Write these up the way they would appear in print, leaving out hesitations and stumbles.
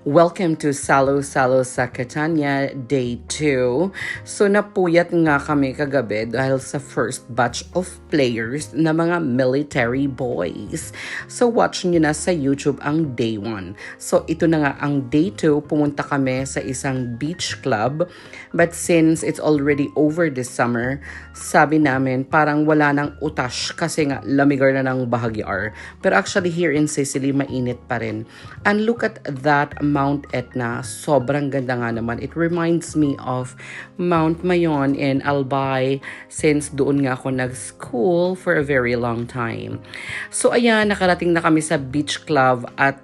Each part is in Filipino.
Welcome to Salo Salo sa Catania, Day 2. So napuyat nga kami kagabi dahil sa first batch of players na mga military boys. So watch nyo na sa YouTube ang Day 1. So ito na nga ang Day 2, pumunta kami sa isang beach club. But since it's already over this summer, sabi namin parang wala nang utash kasi nga lamigar na ng bahagyar. Pero actually here in Sicily, mainit pa rin. And look at that Mount Etna, sobrang ganda nga naman. It reminds me of Mount Mayon in Albay since doon nga ako nag-school for a very long time. So ayan, nakarating na kami sa beach club at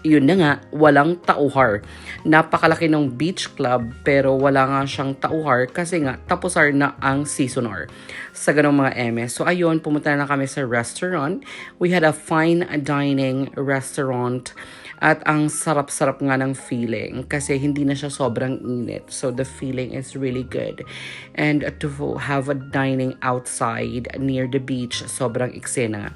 yun na nga, walang tauhar. Napakalaki ng beach club pero wala nga siyang tauhar kasi nga tapusar na ang seasonar sa ganong mga MS. So ayun, pumunta na kami sa restaurant. We had a fine dining restaurant at ang sarap-sarap nga ng feeling kasi hindi na siya sobrang init. So the feeling is really good. And to have a dining outside near the beach, sobrang eksena.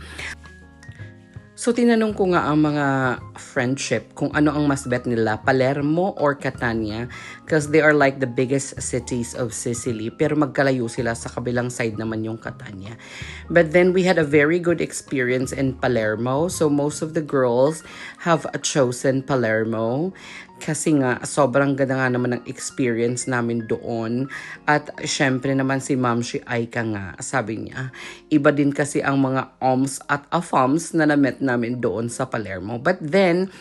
So, tinanong ko nga ang mga friendship kung ano ang mas bet nila, Palermo or Catania, because they are like the biggest cities of Sicily, pero magkalayo sila sa kabilang side naman yung Catania. But then we had a very good experience in Palermo, so most of the girls have chosen Palermo kasi nga sobrang ganda nga naman ng experience namin doon. At syempre naman si Mamshi Aika nga, sabi niya, iba din kasi ang mga OMS at AFAMS na na-met namin doon sa Palermo. But then,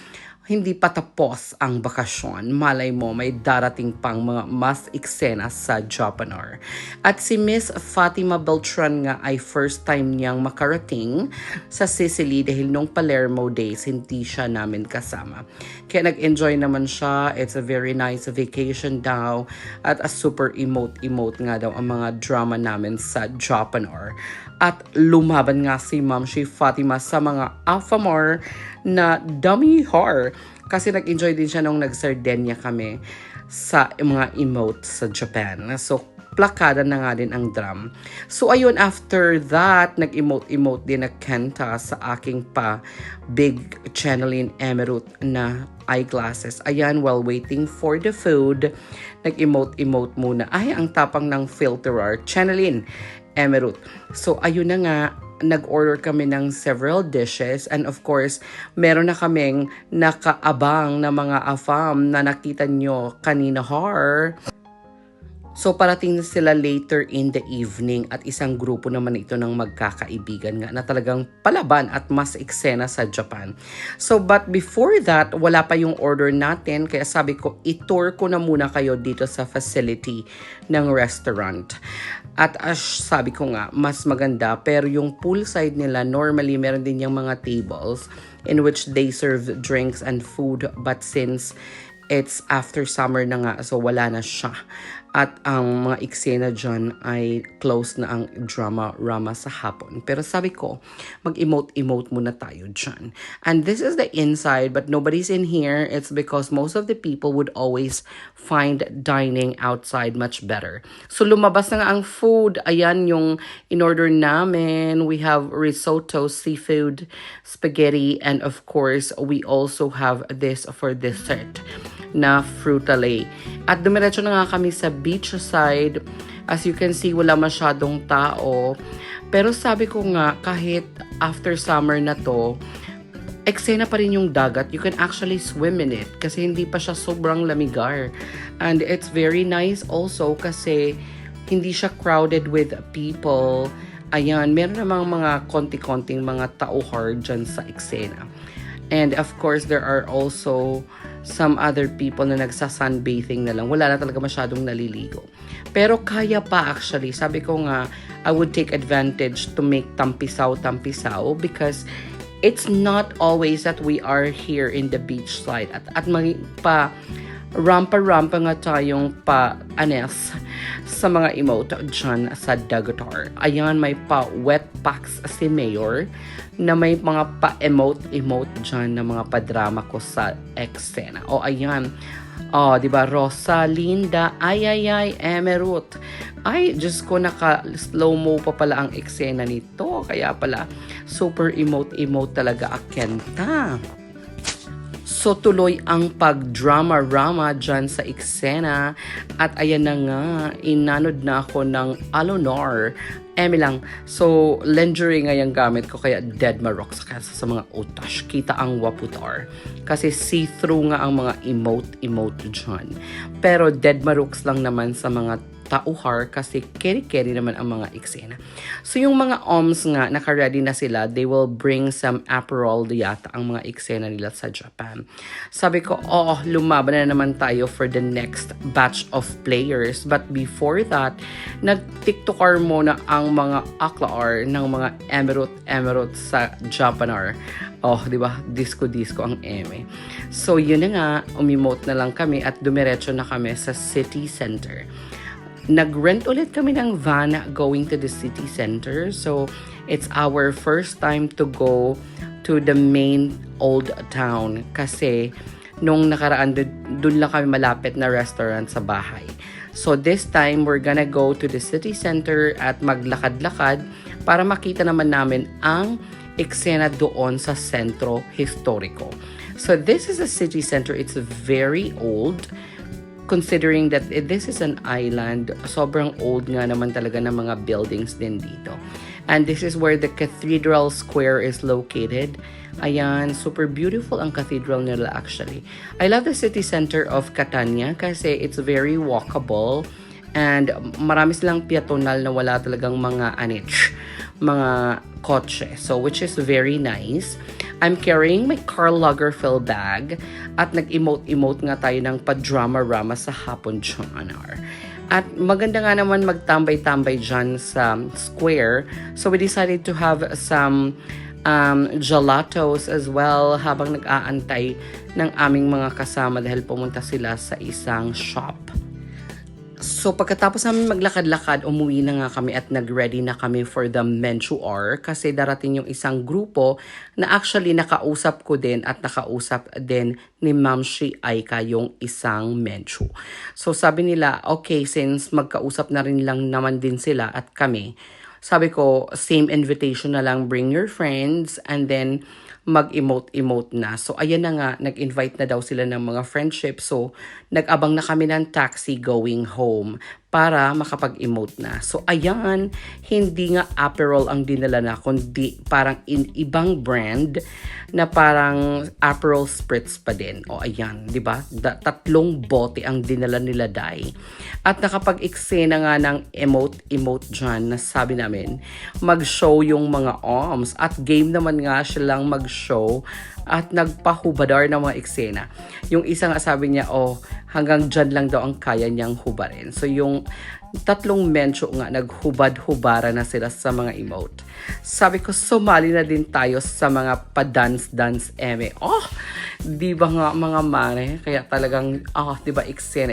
hindi pa tapos ang bakasyon. Malay mo, may darating pang mga mas eksena sa Japanor. At si Miss Fatima Beltran nga ay first time niyang makarating sa Sicily dahil nung Palermo days, hindi siya namin kasama. Kaya nag-enjoy naman siya. It's a very nice vacation daw. At a super emote nga daw ang mga drama namin sa Japanor. At lumaban nga si Ma'am Fatima sa mga Alphamore na dummy horror kasi nag-enjoy din siya nung nag-Sardinia kami sa mga emote sa Japan. So, plakada na nga din ang drum. So, ayun, after that, nag-emote din na Kenta sa aking big Channeline Emerald na eyeglasses. Ayan, while waiting for the food, nag-emote muna. Ay, ang tapang ng filterer, Channeline Emerald. So, ayun na nga, nag-order kami ng several dishes and of course, meron na kaming nakaabang na mga AFAM na nakita nyo kanina har. So parating na sila later in the evening at isang grupo naman ito ng magkakaibigan nga na talagang palaban at mas eksena sa Japan. So but before that, wala pa yung order natin kaya sabi ko, i-tour ko na muna kayo dito sa facility ng restaurant. At sabi ko nga, mas maganda pero yung poolside nila normally meron din yung mga tables in which they serve drinks and food but since it's after summer na nga so wala na siya. At ang mga eksena dyan ay close na ang drama-rama sa hapon. Pero sabi ko, mag-emote muna tayo dyan. And this is the inside but nobody's in here. It's because most of the people would always find dining outside much better. So lumabas na nga ang food. Ayan yung in-order namin. We have risotto, seafood, spaghetti, and of course, we also have this for dessert na fruitale. At dumiretso na nga kami sa beach side. As you can see, wala masyadong tao. Pero sabi ko nga, kahit after summer na to, eksena pa rin yung dagat. You can actually swim in it kasi hindi pa siya sobrang lamigar. And it's very nice also kasi hindi siya crowded with people. Ayan, meron namang mga konti-konting mga tauhar dyan sa eksena. And of course, there are also some other people na nagsa-sunbathing na lang. Wala na talaga masyadong naliligo. Pero kaya pa actually. Sabi ko nga, I would take advantage to make tampisaw because it's not always that we are here in the beach side. At rampa nga tayong pa-anes sa mga emote dyan sa Dagatar. Ayan, may pa-wet packs si Mayor na may mga pa-emote dyan na mga padrama ko sa eksena. O ayan, diba, Rosalinda, ay, Emerald. Ay, Diyos ko, naka-slow-mo pa pala ang eksena nito. Kaya pala, super emote talaga akenta. So tuloy ang pag-drama-rama dyan sa eksena. At ayan na nga, inanod na ako ng Alonor. Eme lang. So, lingerie nga yung gamit ko, kaya dead marok sa mga otash. Kita ang waputar. Kasi see-through nga ang mga emote dyan. Pero dead maroks lang naman sa mga tauhar kasi keri-keri naman ang mga eksena. So, yung mga oms nga, naka-ready na sila, they will bring some Aperol yata ang mga eksena nila sa Japan. Sabi ko, lumaban na naman tayo for the next batch of players. But before that, nag-tiktokar muna ang mga aklaar ng mga emirate sa Japanar. Di ba? Disco ang eme. So, yun na nga, umimote na lang kami at dumiretso na kami sa city center. Nag-rent ulit kami ng van going to the city center. So, it's our first time to go to the main old town. Kasi, nung nakaraan, dun lang kami malapit na restaurant sa bahay. So, this time, we're gonna go to the city center at maglakad-lakad para makita naman namin ang eksena doon sa Sentro Historico. So, this is a city center. It's very old. Considering that this is an island, sobrang old nga naman talaga ng mga buildings din dito. And this is where the Cathedral Square is located. Ayan, super beautiful ang cathedral nila actually. I love the city center of Catania kasi it's very walkable and marami silang piatonal na wala talagang mga mga kotse. So, which is very nice. I'm carrying my Karl Lagerfeld bag at nag-emote nga tayo ng pa-drama-rama sa hapon dyan. At maganda nga naman magtambay-tambay dyan sa square. So we decided to have some gelatos as well habang nag-aantay ng aming mga kasama dahil pumunta sila sa isang shop. So, pagkatapos namin maglakad-lakad, umuwi na nga kami at nag-ready na kami for the mensuar kasi darating yung isang grupo na actually nakausap ko din at nakausap din ni Ma'am Shi Aika yung isang mensu. So, sabi nila, okay, since magkausap na rin lang naman din sila at kami, sabi ko, same invitation na lang, bring your friends and then mag-emote na. So, ayan na nga, nag-invite na daw sila ng mga friendship. So, nag-abang na kami ng taxi going home para makapag-emote na. So, ayan, hindi nga Aperol ang dinala na, kundi parang ibang brand na parang Aperol Spritz pa din. Ayan, di ba? 3 bote ang dinala nila, Dai. At nakapag-eksena nga ng emote dyan na sabi namin, mag-show yung mga oms. At game naman nga silang mag-show at nagpahubadar ng mga eksena. Yung isa nga sabi niya, hanggang dyan lang daw ang kaya niyang hubarin. So yung 3 mencho nga, naghubad-hubara na sila sa mga emote. Sabi ko, sumali na din tayo sa mga pa-dance-dance eme. Di ba nga mga mare? Kaya talagang, di ba eksena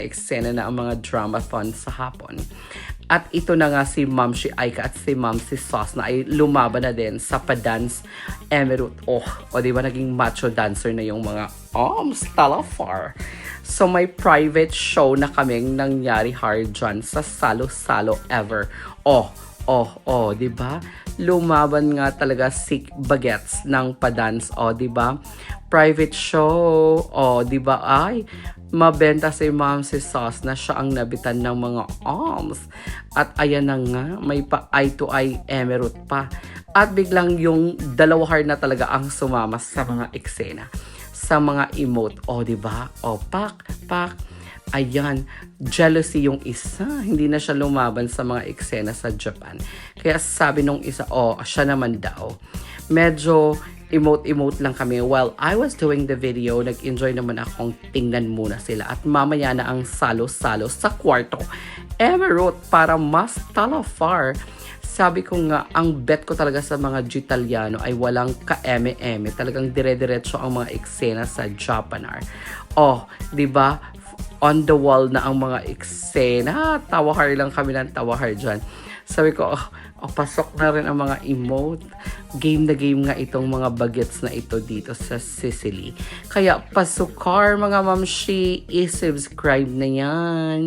na ang mga drama-thon sa hapon. At ito na nga si Ma'am Shi Aika at si Ma'am si Sauce na ay lumaban na din sa pa-dance emirate. Di ba naging macho dancer na yung mga Stalafar. So may private show na kaming nangyari hard dyan sa Salo-Salo Ever. Di ba? Lumaban nga talaga si Bagets ng pa-dance. Di ba? Private show. Di ba? Ay, mabenta si Ma'am si Sauce na siya ang nabitan ng mga oms. At ayan na nga, may pa eye-to-eye emirate pa. At biglang yung 2 hard na talaga ang sumama sa mga eksena. Sa mga emote. Di ba? Pak. Ayan, jealousy yung isa. Hindi na siya lumaban sa mga eksena sa Japan. Kaya sabi nung isa, siya naman daw. Medyo emote lang kami. While I was doing the video, nag-enjoy naman akong tingnan muna sila. At mamaya na ang salo-salo sa kwarto. Emerald para mas talafar. Sabi ko nga, ang bet ko talaga sa mga Gitaliano ay walang ka-eme-eme. Talagang dire-diretso ang mga eksena sa Japanar. Di ba? On the wall na ang mga eksena. Tawahar lang kami ng tawahar dyan. Sabi ko, pasok na rin ang mga emote. Game na game nga itong mga bagets na ito dito sa Sicily. Kaya pasukar mga mamshi, i-subscribe na yan.